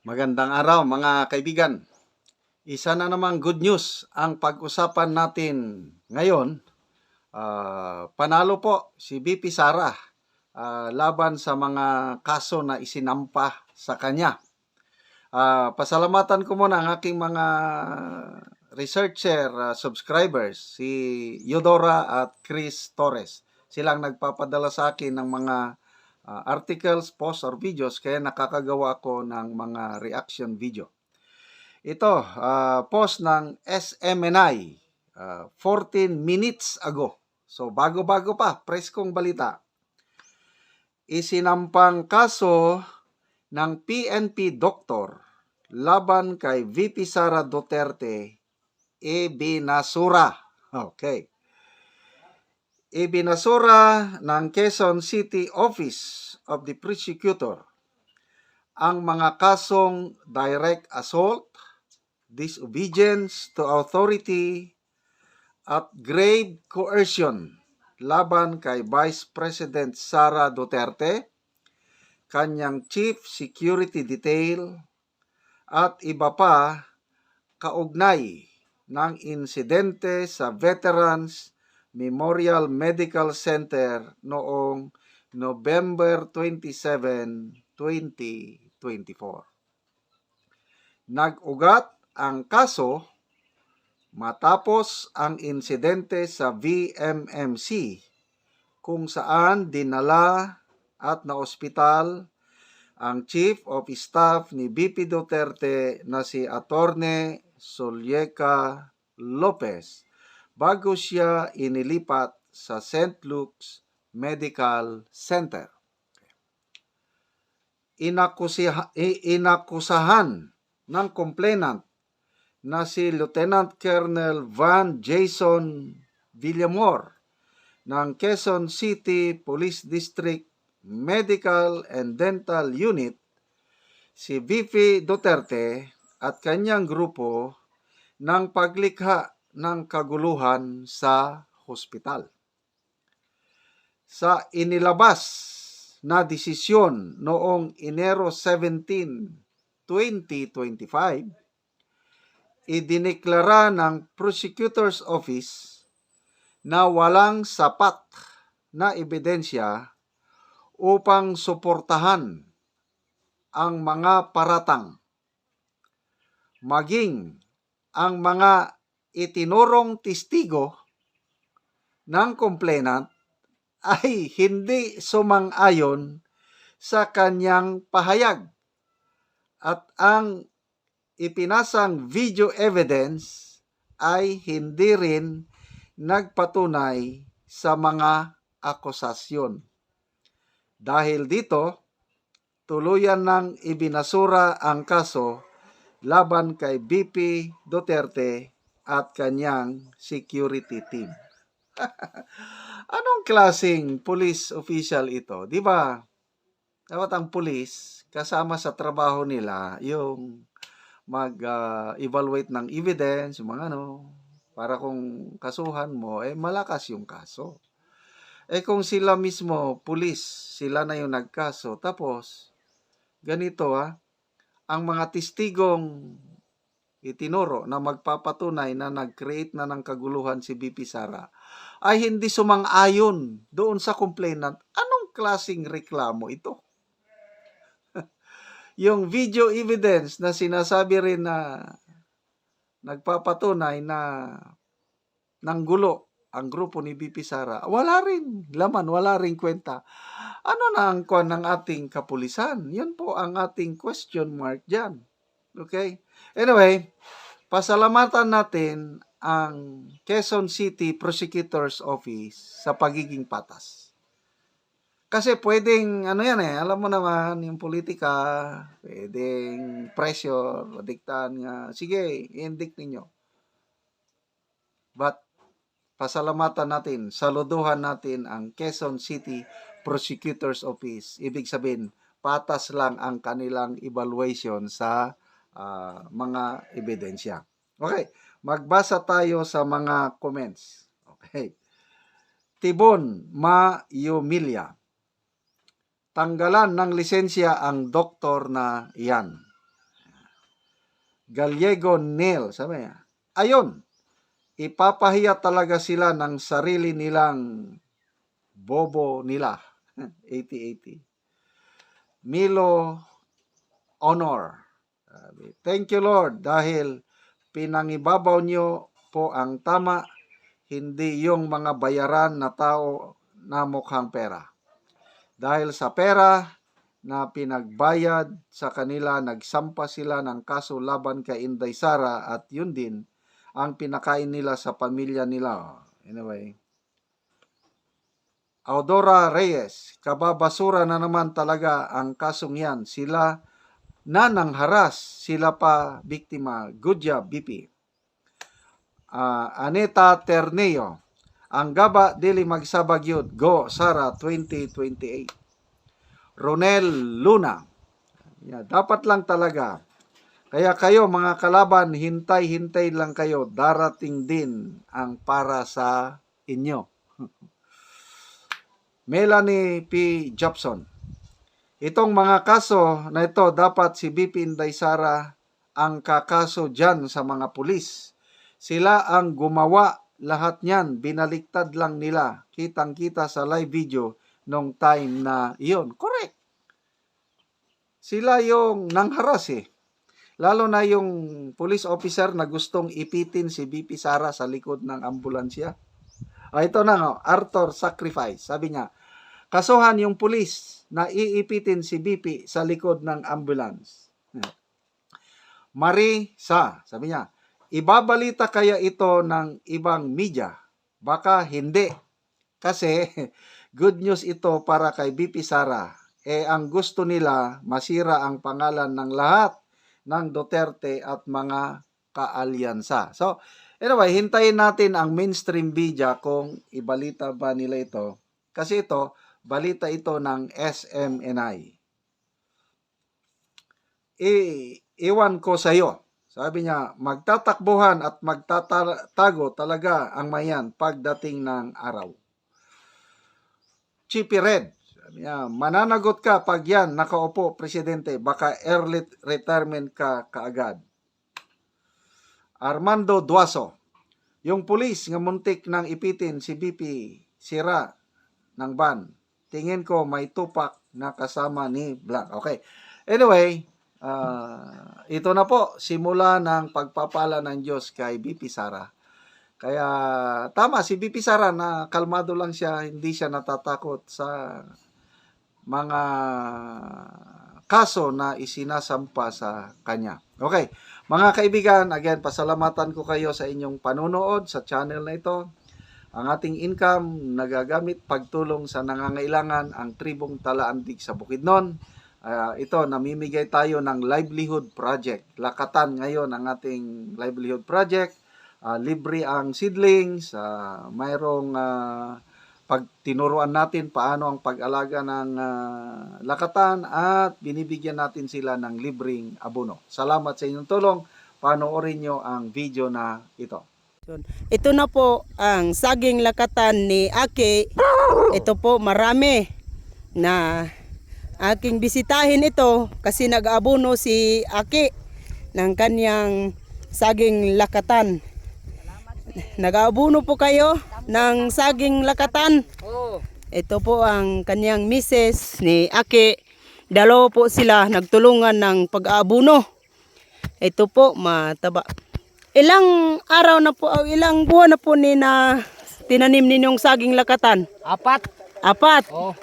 Magandang araw mga kaibigan. Isa na namang good news ang pag-usapan natin ngayon. Panalo po si VP Sara laban sa mga kaso na isinampa sa kanya. Pasalamatan ko muna ang aking mga researcher subscribers, si Eudora at Chris Torres. Silang nagpapadala sa akin ng mga articles, posts, or videos, kaya nakakagawa ako ng mga reaction video. Ito, post ng SMNI, 14 minutes ago. So, bago-bago pa, preskong balita. Isinampang kaso ng PNP doktor laban kay VP Sara Duterte, ibinasura. Okay. Ibinasura ng Quezon City Office of the Prosecutor ang mga kasong direct assault, disobedience to authority, at grave coercion laban kay Vice President Sara Duterte, kanyang Chief Security Detail, at iba pa kaugnay ng insidente sa Veterans Memorial Medical Center noong November 27, 2024. Nag-ugat ang kaso matapos ang insidente sa VMMC kung saan dinala at naospital ang Chief of Staff ni VP Duterte na si Attorney Zulyeca Lopez bago siya inilipat sa St. Luke's Medical Center. Inakusahan ng complainant na si Lieutenant Colonel Van Jason Villamor ng Quezon City Police District Medical and Dental Unit si VP Duterte at kanyang grupo ng paglikha ng kaguluhan sa hospital. Sa inilabas na desisyon noong Enero 17, 2025, idineklara ng Prosecutor's Office na walang sapat na ebidensya upang suportahan ang mga paratang, maging ang mga itinurong testigo ng complainant ay hindi sumang-ayon sa kanyang pahayag at ang ipinasang video evidence ay hindi rin nagpatunay sa mga akusasyon. Dahil dito, tuluyan nang ibinasura ang kaso laban kay VP Duterte at kanyang security team. Anong klaseng police official ito? Di ba? Dapat ang police, kasama sa trabaho nila, yung mag-evaluate ng evidence, yung mga para kung kasuhan mo, malakas yung kaso. Kung sila mismo, police, sila na yung nagkaso, tapos, ganito ang mga testigong itinuro na magpapatunay na nag-create na ng kaguluhan si VP Sara, ay hindi sumang-ayon doon sa complainant. Anong klaseng reklamo ito? Yung video evidence na sinasabi rin na nagpapatunay na nanggulo ang grupo ni VP Sara, wala rin laman, wala rin kwenta. Ano na ang kuwan ng ating kapulisan? Yan po ang ating question mark dyan. Okay? Anyway, pasalamatan natin ang Quezon City Prosecutor's Office sa pagiging patas. Kasi pwedeng, alam mo naman, yung politika, pwedeng pressure, diktahan nga, sige, i-indict ninyo. But, pasalamatan natin, saluduhan natin ang Quezon City Prosecutor's Office. Ibig sabihin, patas lang ang kanilang evaluation sa mga ebidensya. Okay, magbasa tayo sa mga comments. Okay. Tibon Mayumilya. Tanggalan ng lisensya ang doktor na iyan. Gallego Neil, sabi niya, ayun, ipapahiya talaga sila ng sarili nilang bobo nila. 80-80. Milo Honor. Thank you Lord dahil pinangibabaw niyo po ang tama, hindi yung mga bayaran na tao na mukhang pera. Dahil sa pera na pinagbayad sa kanila, nagsampa sila ng kaso laban kay Inday Sara at yun din ang pinakain nila sa pamilya nila. Anyway, Audora Reyes, kababasura na naman talaga ang kasong yan. Sila na nangharas, sila pa biktima. Good job, BP. Aneta Terneo, ang gaba dili magsabag yun. Go, Sara, 2028. Ronel Luna, dapat lang talaga. Kaya kayo mga kalaban, hintay-hintay lang kayo. Darating din ang para sa inyo. Melanie P. Jobson, itong mga kaso na ito, dapat si BP Inday Sara ang kakaso dyan sa mga pulis. Sila ang gumawa lahat niyan, binaliktad lang nila. Kitang-kita sa live video nung time na iyon. Correct. Sila yung nangharas eh. Lalo na yung police officer na gustong ipitin si BP Sara sa likod ng ambulansya. Ito na, Arthur Sacrifice. Sabi niya, kasuhan yung pulis na iipitin si BP sa likod ng ambulance. Marisa, sabi niya, ibabalita kaya ito ng ibang media? Baka hindi. Kasi good news ito para kay BP Sara. Ang gusto nila, masira ang pangalan ng lahat ng Duterte at mga kaalyansa. So, anyway, hintayin natin ang mainstream media kung ibalita ba nila ito. Kasi ito, balita ito ng SMNI. Iwan ko sa iyo. Sabi niya, magtatakbuhan at magtatago talaga ang mayan pagdating ng araw. Chippy Red, sabi niya, mananagot ka pag yan nakaupo, Presidente, baka early retirement ka kaagad. Armando Duaso, yung pulis nga muntik nang ipitin si BP sira ng ban. Tingin ko may tupak na kasama ni Black. Okay. Anyway, ito na po, simula ng pagpapala ng Diyos kay BP Sara. Kaya tama si BP Sara na kalmado lang siya, hindi siya natatakot sa mga kaso na isinasampa sa kanya. Okay, mga kaibigan, again, pasalamatan ko kayo sa inyong panunood sa channel na ito. Ang ating income nagagamit pagtulong sa nangangailangan ang tribong Talaandig sa Bukidnon. Ito, namimigay tayo ng livelihood project. Lakatan ngayon ang ating livelihood project. Libre ang seedlings, mayroong pagtinuruan natin paano ang pag-alaga ng lakatan at binibigyan natin sila ng libreng abono. Salamat sa inyong tulong. Panoorin nyo ang video na ito. Ito na po ang saging lakatan ni Aki. Ito po marami na aking bisitahin ito kasi nag-abono si Aki ng kanyang saging lakatan. Nag-abono po kayo ng saging lakatan. Ito po ang kanyang misis ni Aki. Dalawa po sila nagtulungan ng pag-aabono. Ito po mataba. Ilang araw na po, ilang buwan na po ni na tinanim ninyong saging lakatan? 4. 4. Oh.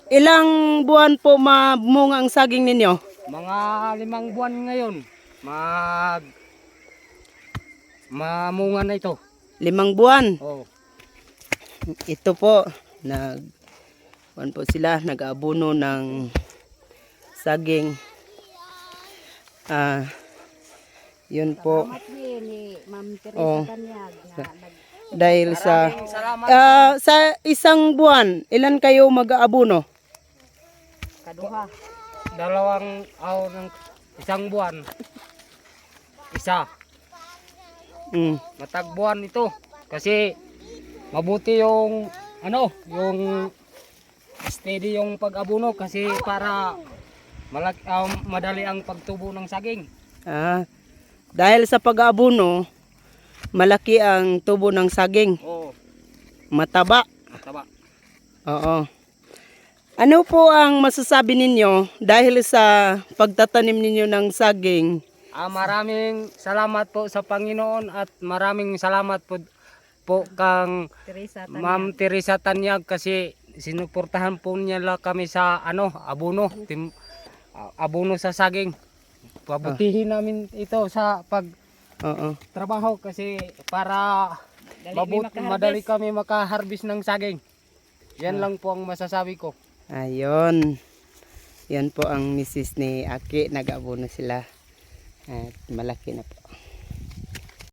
Ilang buwan po mamunga ang saging ninyo? Mga 5 buwan ngayon. Mamunga na ito. 5 buwan. Oh. Ito po, nag-aabono ng saging. Yun po. Oh. Dahil sa isang buwan, ilan kayo mag-aabono? Kaduha. 2 araw ng isang buwan. Isa. Matagbuan ito kasi mabuti yung yung steady yung pag-abono kasi para madali ang pagtubo ng saging. Ah, dahil sa pag-aabono, malaki ang tubo ng saging. Oo, Mataba. mataba. Oo. Ano po ang masasabi ninyo dahil sa pagtatanim ninyo ng saging? Maraming salamat po sa Panginoon at maraming salamat po kang Ma'am Teresa Tanyag kasi sinuportahan po niya kami sa abono, abono sa saging. Pabutihin namin ito sa Oo. pagtrabaho kasi para madali kami makaharvest ng saging. Yan lang po ang masasabi ko. Ayun. Yan po ang misis ni Aki. Nag-abono sila. At malaki na po.